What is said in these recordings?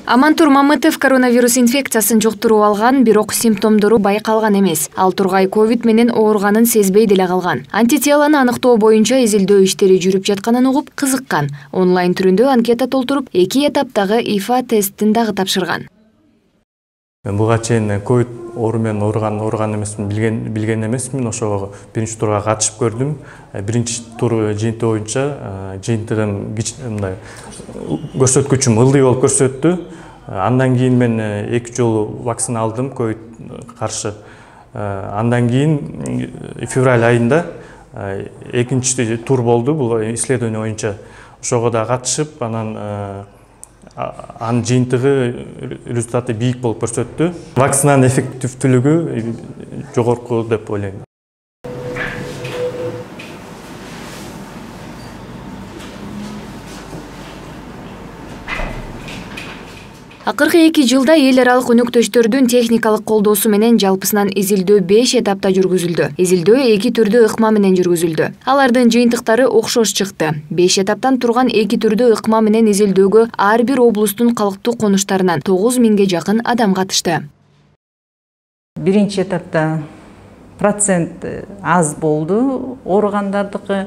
Амантур Мамытов коронавирус инфекциясын жуктуруп алган, бирок симптомдору байкалган эмес. Ал Тургай ковид менен ооруганын сезбей деле калган. Антителаны аныктоо боюнча изилдөө иштери жүрүп жатканын угуп кызыккан. Онлайн түрүндө анкета толтуруп, 2 этаптагы ИФА тестин дагы тапшырган. Буга чейин ковид оору менен ооруган эмесмин, билген эмесмин. Ошого биринчи турга катышып көрдүм. Биринчи тур жыйынтыгы боюнча жыйынтыгым мындай көрсөткүчүм ылдый болуп көрсөттү. Андан кийин мен 2 жолу вакцина алдым ковид каршы. Андан кийин февраль айында экинчи тур болду бул исследование боюнча. Ошого да катышып, анан анын жыйынтыгы результаты бийик болуп көрсөттү. Вакцинанын эффективдүүлүгү жогорку деп ойлойм. Акыркы 2 жылда эл аралык өнөктөштөрдүн техникалык колдоосу менен жалпысынан изилдөө 5 этапта жүргүзүлдү. Изилдөө 2 түрдүү ыкма менен жүргүзүлдү. Алардын жыйынтыктары окшош чыкты. 5 этаптан турган 2 түрдүү ыкма менен изилдөөгө ар бир облустун калктуу конуштарынан 9000ге жакын адам катышты. Биринчи этапта процент аз болду ооругандардыкы.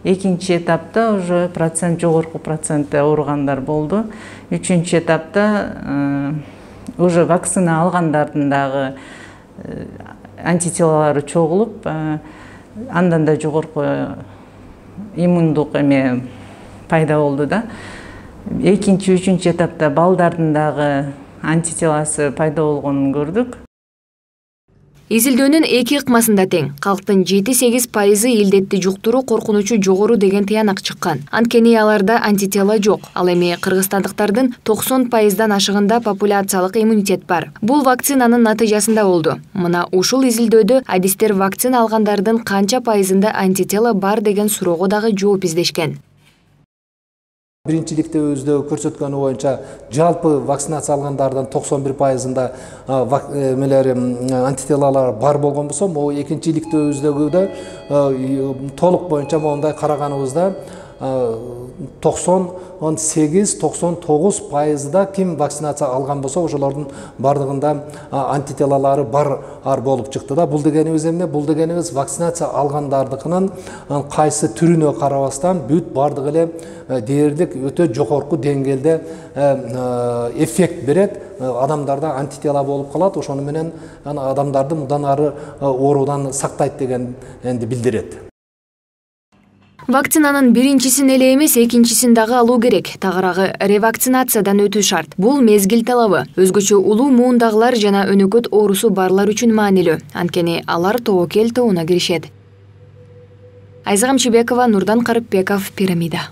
Экинчи этапта уже процент жогорку процентте ооругандар болду. Үчүнчү этапта уже вакцина алгандардын дагы антителалары чогулуп, андан да жогорку иммундук пайда болду да. Экинчи, үчүнчү этапта балдардын дагы антителасы пайда болгонун көрдүк. Изилдөөнүн 2 ыкмасында тең, калктын 7-8% илдетти жуктуруу коркунучу жогору деген тыянак чыккан. Анткени аларда антитела жок. Ал эми кыргызстандыктардын 90%дан ашыгында популяциялык иммунитет бар. Бул вакцинанын натыйжасында болду. Мына ушул изилдөөдө адистер вакцина алгандардын канча пайызында антитела бар деген суроого дагы жооп издешкен. Биринчиликте өздөө көрсөткөнү боюнча жалпы вакцинация алгандардын 91%-ында антителалар бар болгон болсо, могу экинчиликте өздөгүдө толук боюнча мондай караганыбызда 98-99%да ким вакцинация алган болсо, ошолордун бардыгында антителалары бар болуп чыкты да. Бул дегенибиз эмне? Бул дегенибиз вакцинация алгандардыкынын кайсы түрүнө карабастан бүт бардыгы эле дээрлик өтө жогорку деңгээлде эффект берет. Адамдарда антитела болуп калат, ошону менен адамдарды мындан ары оорудан сактайт дегенди билдирет. Вакцинанын биринчисин эле эмес, экинчисин дагы алуу керек. Тагыраагы ревакцинациядан өтүү шарт. Бул мезгил талабы. Өзгөчө улуу муундагылар жана өнөкөт оорусу барлар үчүн маанилүү. Анткени алар тобокел тобуна киришет. Айза Камчыбекова, Нурдан Карыпбеков, Пирамида.